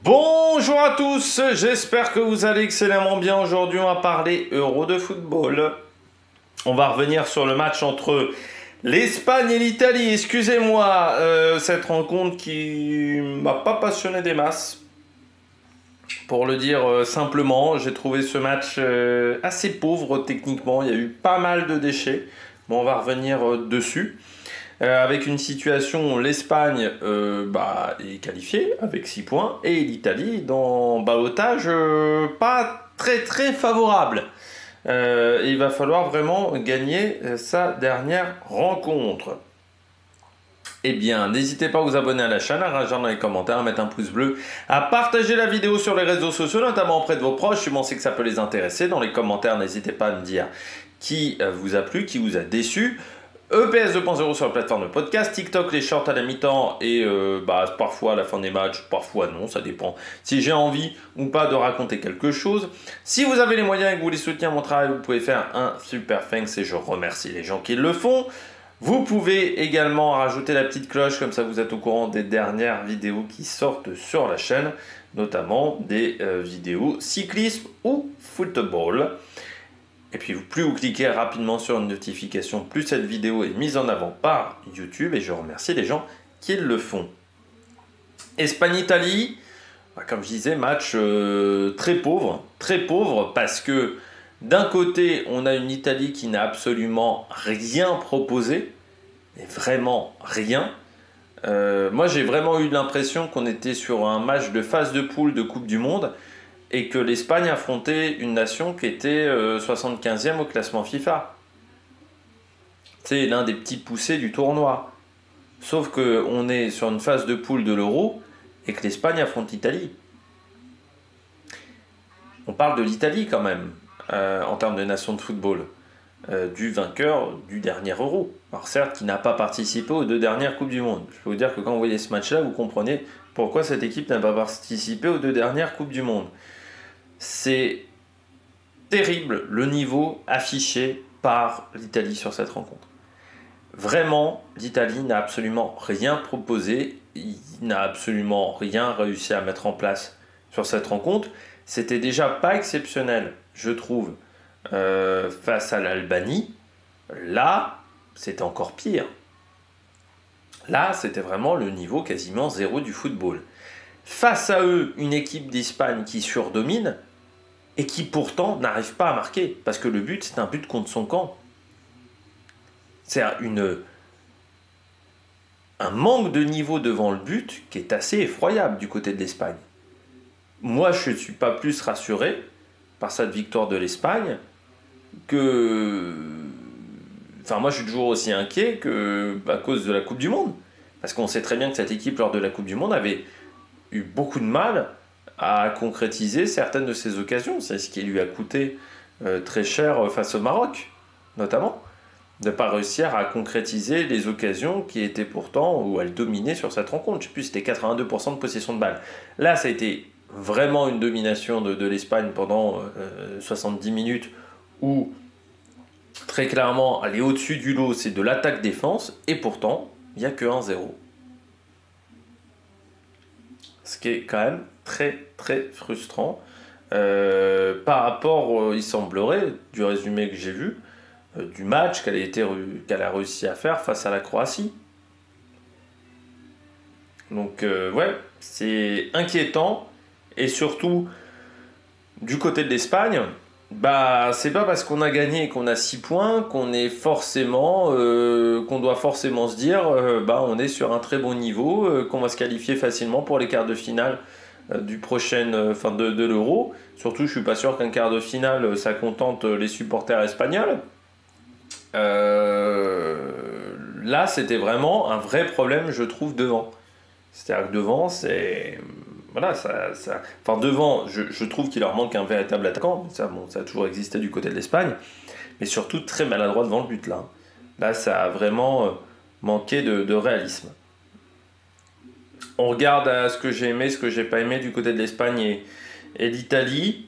Bonjour à tous, j'espère que vous allez excellemment bien. Aujourd'hui, on va parler Euro de football. On va revenir sur le match entre l'Espagne et l'Italie. Excusez-moi, cette rencontre qui m'a pas passionné des masses. Pour le dire simplement, j'ai trouvé ce match assez pauvre techniquement. Il y a eu pas mal de déchets. Bon, on va revenir dessus. Avec une situation où l'Espagne est qualifiée avec 6 points et l'Italie dans ballottage pas très favorable. Il va falloir vraiment gagner sa dernière rencontre. Eh bien, n'hésitez pas à vous abonner à la chaîne, à réagir dans les commentaires, à mettre un pouce bleu, à partager la vidéo sur les réseaux sociaux, notamment auprès de vos proches, si vous pensez que ça peut les intéresser. Dans les commentaires, n'hésitez pas à me dire qui vous a plu, qui vous a déçu. EPS 2.0 sur la plateforme de podcast, TikTok, les shorts à la mi-temps et parfois à la fin des matchs, parfois non, ça dépend si j'ai envie ou pas de raconter quelque chose. Si vous avez les moyens et que vous voulez soutenir mon travail, vous pouvez faire un super thanks et je remercie les gens qui le font. Vous pouvez également rajouter la petite cloche, comme ça vous êtes au courant des dernières vidéos qui sortent sur la chaîne, notamment des vidéos cyclisme ou football. Et puis plus vous cliquez rapidement sur une notification, plus cette vidéo est mise en avant par YouTube et je remercie les gens qui le font. Espagne-Italie, comme je disais, match très pauvre parce que d'un côté on a une Italie qui n'a absolument rien proposé, mais vraiment rien. Moi j'ai vraiment eu l'impression qu'on était sur un match de phase de poule de Coupe du Monde et que l'Espagne affrontait une nation qui était 75e au classement FIFA. C'est l'un des petits poussés du tournoi. Sauf qu'on est sur une phase de poule de l'Euro et que l'Espagne affronte l'Italie. On parle de l'Italie quand même, en termes de nation de football, du vainqueur du dernier Euro. Alors certes, qui n'a pas participé aux 2 dernières Coupes du Monde. Je peux vous dire que quand vous voyez ce match-là, vous comprenez pourquoi cette équipe n'a pas participé aux 2 dernières Coupes du Monde. C'est terrible le niveau affiché par l'Italie sur cette rencontre. Vraiment, l'Italie n'a absolument rien proposé, il n'a absolument rien réussi à mettre en place sur cette rencontre. C'était déjà pas exceptionnel, je trouve, face à l'Albanie. Là, c'était encore pire. Là, c'était vraiment le niveau quasiment zéro du football. Face à eux, une équipe d'Espagne qui surdomine, et qui pourtant n'arrive pas à marquer, parce que le but c'est un but contre son camp. C'est un manque de niveau devant le but qui est assez effroyable du côté de l'Espagne. Moi je ne suis pas plus rassuré par cette victoire de l'Espagne que... Enfin moi je suis toujours aussi inquiet que à cause de la Coupe du Monde, parce qu'on sait très bien que cette équipe lors de la Coupe du Monde avait eu beaucoup de mal à concrétiser certaines de ses occasions. C'est ce qui lui a coûté très cher face au Maroc, notamment, de ne pas réussir à concrétiser les occasions qui étaient pourtant, où elle dominait sur cette rencontre. Je ne sais plus, c'était 82% de possession de balle. Là, ça a été vraiment une domination de l'Espagne pendant 70 minutes, où très clairement, aller au-dessus du lot, c'est de l'attaque-défense, et pourtant, il n'y a que 1-0. Ce qui est quand même très frustrant par rapport, il semblerait, du résumé que j'ai vu, du match qu'elle a réussi à faire face à la Croatie. Donc ouais, c'est inquiétant, et surtout du côté de l'Espagne, c'est pas parce qu'on a gagné et qu'on a 6 points qu'on est forcément qu'on doit forcément se dire on est sur un très bon niveau, qu'on va se qualifier facilement pour les quarts de finale du prochain de l'Euro. Surtout je suis pas sûr qu'un quart de finale ça contente les supporters espagnols. Là c'était vraiment un vrai problème je trouve devant. C'est-à-dire que devant c'est... Voilà, devant, je trouve qu'il leur manque un véritable attaquant. Ça a toujours existé du côté de l'Espagne. Mais surtout très maladroit devant le but, là. Là, ça a vraiment manqué de réalisme. On regarde à ce que j'ai aimé, ce que j'ai pas aimé du côté de l'Espagne et l'Italie.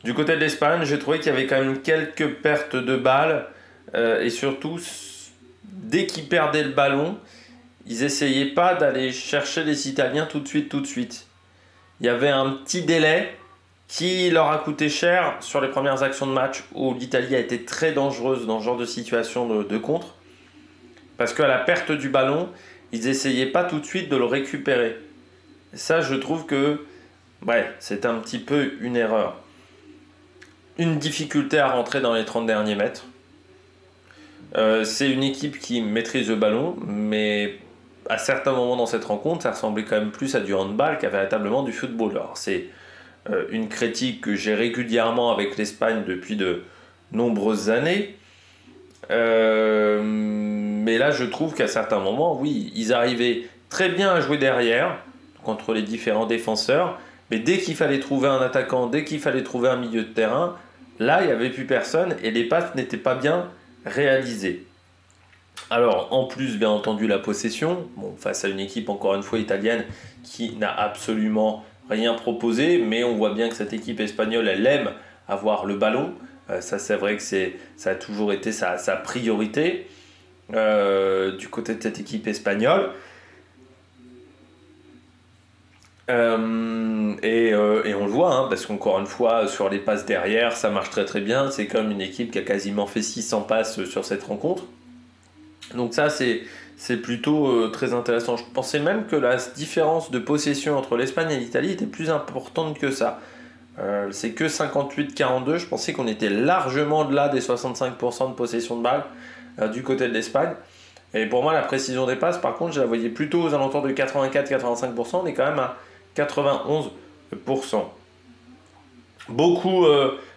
Du côté de l'Espagne, j'ai trouvé qu'il y avait quand même quelques pertes de balles. Et surtout, dès qu'ils perdaient le ballon, ils essayaient pas d'aller chercher les Italiens tout de suite. il y avait un petit délai qui leur a coûté cher sur les premières actions de match où l'Italie a été très dangereuse dans ce genre de situation de contre. Parce qu'à la perte du ballon, ils n'essayaient pas tout de suite de le récupérer. Et ça, je trouve que c'est un petit peu une erreur. Une difficulté à rentrer dans les 30 derniers mètres. C'est une équipe qui maîtrise le ballon, mais à certains moments dans cette rencontre, ça ressemblait quand même plus à du handball qu'à véritablement du football. Alors c'est une critique que j'ai régulièrement avec l'Espagne depuis de nombreuses années. Mais là, je trouve qu'à certains moments, oui, ils arrivaient très bien à jouer derrière, contre les différents défenseurs, mais dès qu'il fallait trouver un attaquant, dès qu'il fallait trouver un milieu de terrain, là, il n'y avait plus personne et les passes n'étaient pas bien réalisées. Alors, en plus, bien entendu, la possession, face à une équipe, encore une fois, italienne, qui n'a absolument rien proposé, mais on voit bien que cette équipe espagnole, elle aime avoir le ballon. Ça, c'est vrai que ça a toujours été sa priorité du côté de cette équipe espagnole. Et on le voit, parce qu'encore une fois, sur les passes derrière, ça marche très très bien. C'est comme une équipe qui a quasiment fait 600 passes sur cette rencontre. Donc ça, c'est plutôt très intéressant. Je pensais même que la différence de possession entre l'Espagne et l'Italie était plus importante que ça. C'est que 58-42. Je pensais qu'on était largement au-delà des 65% de possession de balle du côté de l'Espagne. Et pour moi, la précision des passes, par contre, je la voyais plutôt aux alentours de 84-85%. On est quand même à 91%. Beaucoup,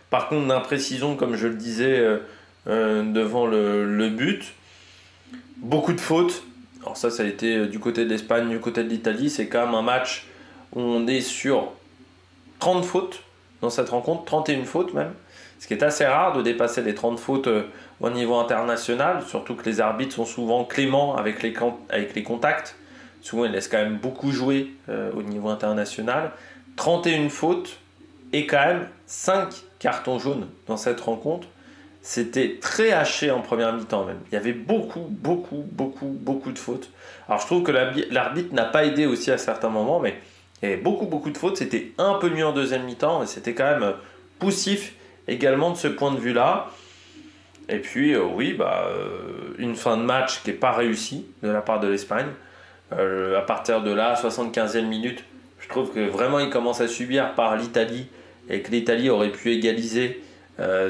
par contre, d'imprécision, comme je le disais, devant le but. Beaucoup de fautes. Alors ça a été du côté de l'Espagne, du côté de l'Italie. C'est quand même un match où on est sur 30 fautes dans cette rencontre, 31 fautes même. Ce qui est assez rare de dépasser les 30 fautes au niveau international, surtout que les arbitres sont souvent cléments avec les contacts. Souvent, ils laissent quand même beaucoup jouer au niveau international. 31 fautes et quand même 5 cartons jaunes dans cette rencontre. C'était très haché en première mi-temps même. Il y avait beaucoup de fautes. Alors je trouve que l'arbitre n'a pas aidé aussi à certains moments, mais il y avait beaucoup de fautes. C'était un peu mieux en deuxième mi-temps, et c'était quand même poussif également de ce point de vue-là. Et puis une fin de match qui n'est pas réussie de la part de l'Espagne. À partir de là, 75e minute, je trouve que vraiment il commence à subir par l'Italie, et que l'Italie aurait pu égaliser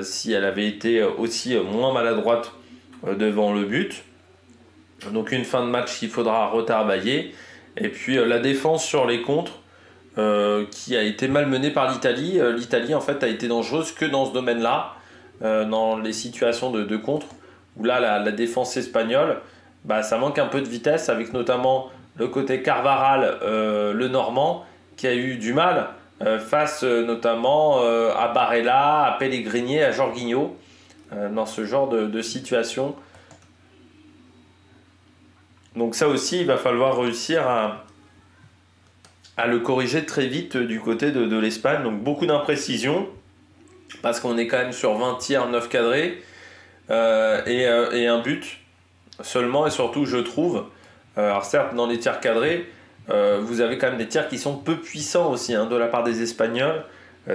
si elle avait été aussi moins maladroite devant le but. Donc une fin de match qu'il faudra retravailler. Et puis la défense sur les contres qui a été malmenée par l'Italie. L'Italie en fait a été dangereuse que dans ce domaine-là, dans les situations de contre, où là la défense espagnole, ça manque un peu de vitesse, avec notamment le côté Carvaral, le Normand, qui a eu du mal face notamment à Barella, à Pellegrini, à Jorginho, dans ce genre de situation. Donc ça aussi, il va falloir réussir à le corriger très vite du côté de l'Espagne. Donc beaucoup d'imprécisions, parce qu'on est quand même sur 20 tirs, 9 cadrés, et un but seulement. Et surtout, je trouve, alors certes, dans les tirs cadrés, vous avez quand même des tirs qui sont peu puissants aussi de la part des Espagnols.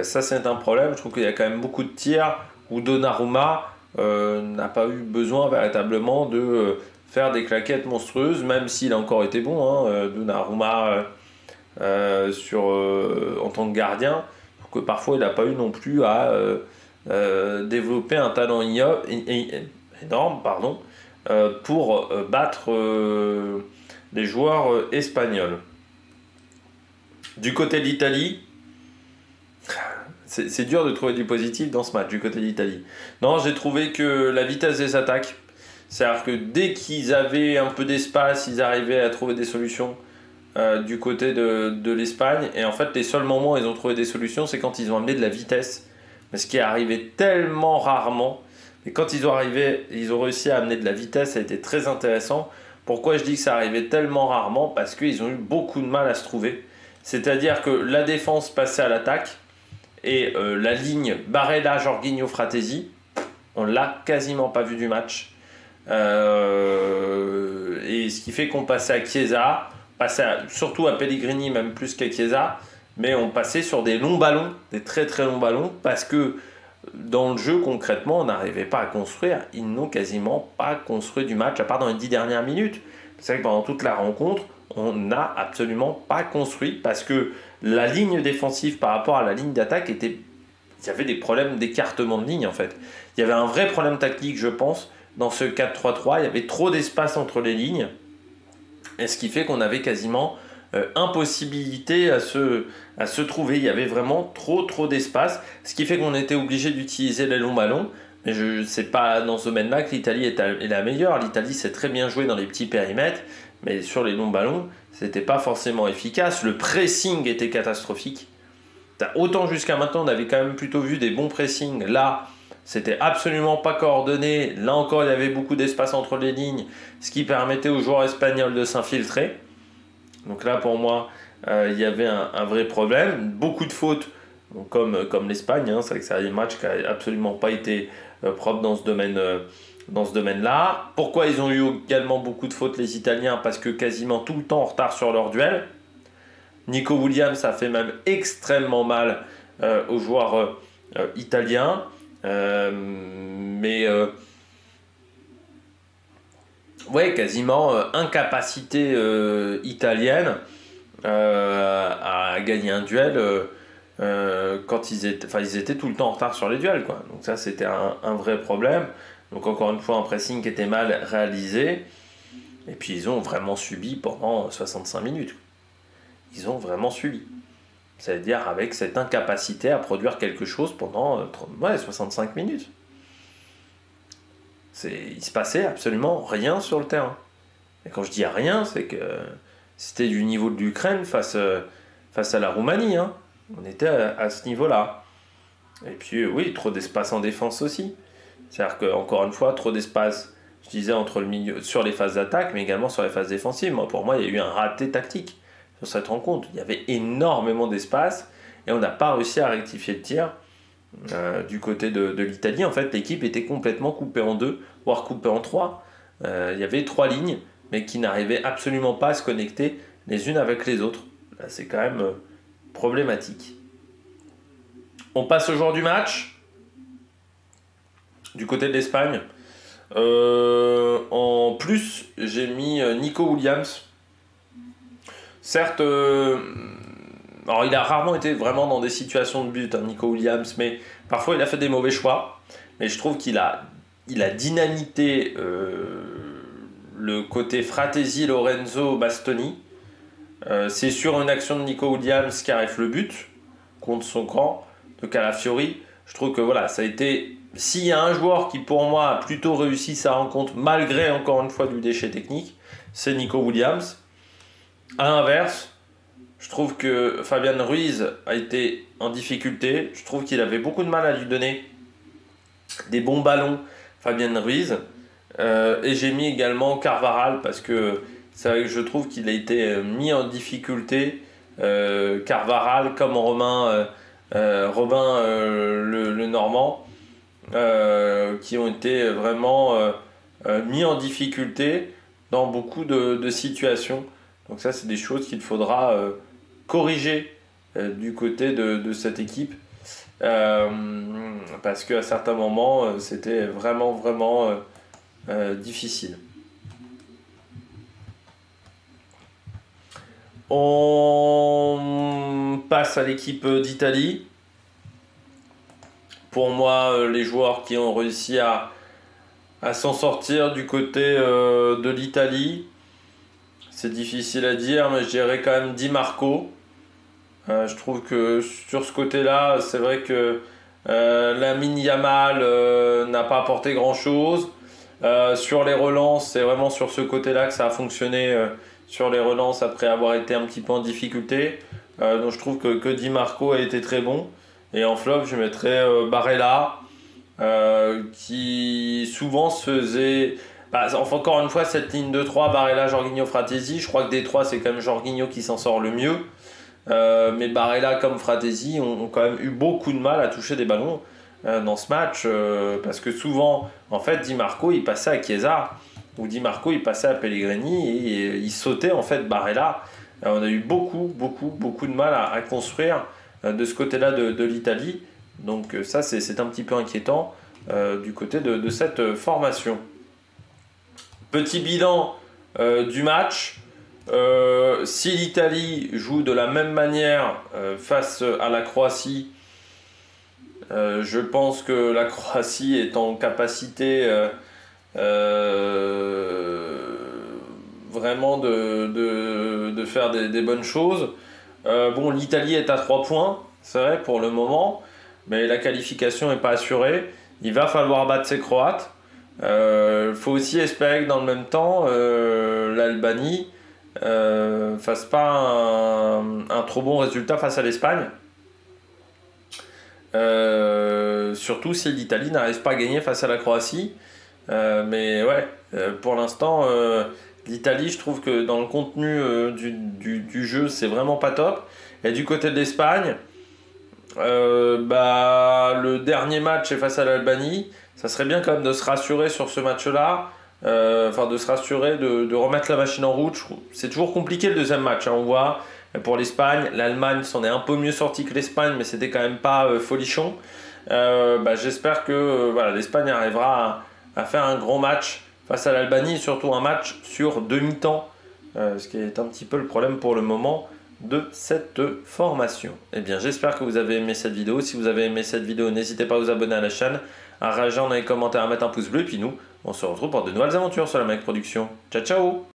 Ça, c'est un problème. Je trouve qu'il y a quand même beaucoup de tirs où Donnarumma n'a pas eu besoin véritablement de faire des claquettes monstrueuses, même s'il a encore été bon, Donnarumma, en tant que gardien. Je trouve que parfois, il n'a pas eu non plus à développer un talent énorme, pour battre les joueurs espagnols. Du côté de l'Italie, c'est dur de trouver du positif dans ce match, du côté de l'Italie. Non, j'ai trouvé que la vitesse des attaques, c'est-à-dire que dès qu'ils avaient un peu d'espace, ils arrivaient à trouver des solutions du côté de l'Espagne. Et en fait, les seuls moments où ils ont trouvé des solutions, c'est quand ils ont amené de la vitesse. Mais ce qui est arrivé tellement rarement. Et quand ils ont réussi à amener de la vitesse, ça a été très intéressant. Pourquoi je dis que ça arrivait tellement rarement? Parce qu'ils ont eu beaucoup de mal à se trouver. C'est-à-dire que la défense passait à l'attaque et la ligne Barella, Jorginho, Fratesi, on l'a quasiment pas vu du match. Et ce qui fait qu'on passait à Chiesa, surtout à Pellegrini, même plus qu'à Chiesa. mais on passait sur des longs ballons, des très très longs ballons, parce que dans le jeu, concrètement, on n'arrivait pas à construire. Ils n'ont quasiment pas construit du match, à part dans les 10 dernières minutes. C'est vrai que pendant toute la rencontre, on n'a absolument pas construit, parce que la ligne défensive par rapport à la ligne d'attaque était... Il y avait des problèmes d'écartement de ligne, en fait. Il y avait un vrai problème tactique, je pense, dans ce 4-3-3. Il y avait trop d'espace entre les lignes, et ce qui fait qu'on avait quasiment impossibilité à se trouver. Il y avait vraiment trop d'espace, ce qui fait qu'on était obligé d'utiliser les longs ballons. Mais je sais pas dans ce domaine-là que l'Italie est la meilleure. L'Italie sait très bien jouer dans les petits périmètres, mais sur les longs ballons, c'était pas forcément efficace. Le pressing était catastrophique. Autant jusqu'à maintenant, on avait quand même plutôt vu des bons pressings. Là, c'était absolument pas coordonné. Là encore, il y avait beaucoup d'espace entre les lignes, ce qui permettait aux joueurs espagnols de s'infiltrer. Donc là, pour moi, il y avait un vrai problème. Beaucoup de fautes, donc comme l'Espagne. Hein, c'est vrai que c'est un match qui n'a absolument pas été propre dans ce domaine-là. Pourquoi ils ont eu également beaucoup de fautes, les Italiens? Parce que quasiment tout le temps en retard sur leur duel. Nico Williams a fait même extrêmement mal aux joueurs italiens. Ouais, quasiment incapacité italienne à gagner un duel quand ils étaient tout le temps en retard sur les duels, quoi. Donc ça, c'était un vrai problème. Donc encore une fois, un pressing qui était mal réalisé. Et puis ils ont vraiment subi pendant 65 minutes. Ils ont vraiment subi. C'est-à-dire avec cette incapacité à produire quelque chose pendant 65 minutes. Il se passait absolument rien sur le terrain. Et quand je dis rien, c'est que c'était du niveau de l'Ukraine face à la Roumanie. Hein. On était à ce niveau-là. Et puis oui, trop d'espace en défense aussi. C'est-à-dire qu'encore une fois, trop d'espace, je disais, entre le milieu, sur les phases d'attaque, mais également sur les phases défensives. Pour moi, il y a eu un raté tactique sur cette rencontre. Il y avait énormément d'espace et on n'a pas réussi à rectifier le tir. Du côté de l'Italie, en fait, l'équipe était complètement coupée en deux, voire coupée en trois. Il y avait 3 lignes, mais qui n'arrivaient absolument pas à se connecter les unes avec les autres. Là, c'est quand même problématique. On passe au joueur du match. Du côté de l'Espagne. En plus, j'ai mis Nico Williams. Certes, alors il a rarement été vraiment dans des situations de but, hein, Nico Williams, mais parfois il a fait des mauvais choix. Mais je trouve qu'il a dynamité le côté Fratesi, Lorenzo, Bastoni. C'est sur une action de Nico Williams qui arrive le but contre son camp de Calafiori. Je trouve que voilà, ça a été... S'il y a un joueur qui pour moi a plutôt réussi sa rencontre, malgré encore une fois du déchet technique, c'est Nico Williams. À l'inverse, je trouve que Fabian Ruiz a été en difficulté. Je trouve qu'il avait beaucoup de mal à lui donner des bons ballons, Fabian Ruiz. Et j'ai mis également Carvajal parce que c'est vrai que je trouve qu'il a été mis en difficulté. Carvajal comme Robin le Normand, qui ont été vraiment mis en difficulté dans beaucoup de situations. Donc ça, c'est des choses qu'il faudra corriger du côté de cette équipe. Parce qu'à certains moments, c'était vraiment difficile. On passe à l'équipe d'Italie. Pour moi, les joueurs qui ont réussi à s'en sortir du côté de l'Italie, c'est difficile à dire, mais je dirais quand même Di Marco. Je trouve que sur ce côté-là, c'est vrai que Lamine Yamal n'a pas apporté grand-chose. Sur les relances, c'est vraiment sur ce côté-là que ça a fonctionné, sur les relances après avoir été un petit peu en difficulté. Donc je trouve que Di Marco a été très bon. Et en flop, je mettrais Barella, qui souvent se faisait... Enfin, encore une fois, cette ligne de 3, Barella, Jorginho, Fratesi, je crois que des 3, c'est quand même Jorginho qui s'en sort le mieux. Mais Barella comme Fratesi ont quand même eu beaucoup de mal à toucher des ballons dans ce match. Parce que souvent, en fait, Di Marco, il passait à Chiesa, ou Di Marco, il passait à Pellegrini, et il sautait en fait Barella On a eu beaucoup de mal à construire de ce côté-là de l'Italie. Donc ça, c'est un petit peu inquiétant du côté de cette formation. Petit bilan du match. Si l'Italie joue de la même manière face à la Croatie, je pense que la Croatie est en capacité vraiment de faire des bonnes choses. Bon, l'Italie est à 3 points, c'est vrai pour le moment, mais la qualification n'est pas assurée. Il va falloir battre ces Croates. Faut aussi espérer que dans le même temps, l'Albanie fasse pas un trop bon résultat face à l'Espagne. Surtout si l'Italie n'arrive pas à gagner face à la Croatie. Mais ouais, pour l'instant, l'Italie, je trouve que dans le contenu du jeu, c'est vraiment pas top. Et du côté de l'Espagne, le dernier match est face à l'Albanie. Ça serait bien quand même de se rassurer sur ce match-là. De se rassurer, de remettre la machine en route. C'est toujours compliqué le deuxième match, hein, on voit. Pour l'Espagne, l'Allemagne s'en est un peu mieux sortie que l'Espagne, mais c'était quand même pas folichon. J'espère que l'Espagne arrivera à faire un grand match face à l'Albanie, et surtout un match sur demi-temps, ce qui est un petit peu le problème pour le moment de cette formation. Eh bien, j'espère que vous avez aimé cette vidéo. Si vous avez aimé cette vidéo, n'hésitez pas à vous abonner à la chaîne, à réagir dans les commentaires, à mettre un pouce bleu, et puis nous, on se retrouve pour de nouvelles aventures sur la Mec Production. Ciao, ciao!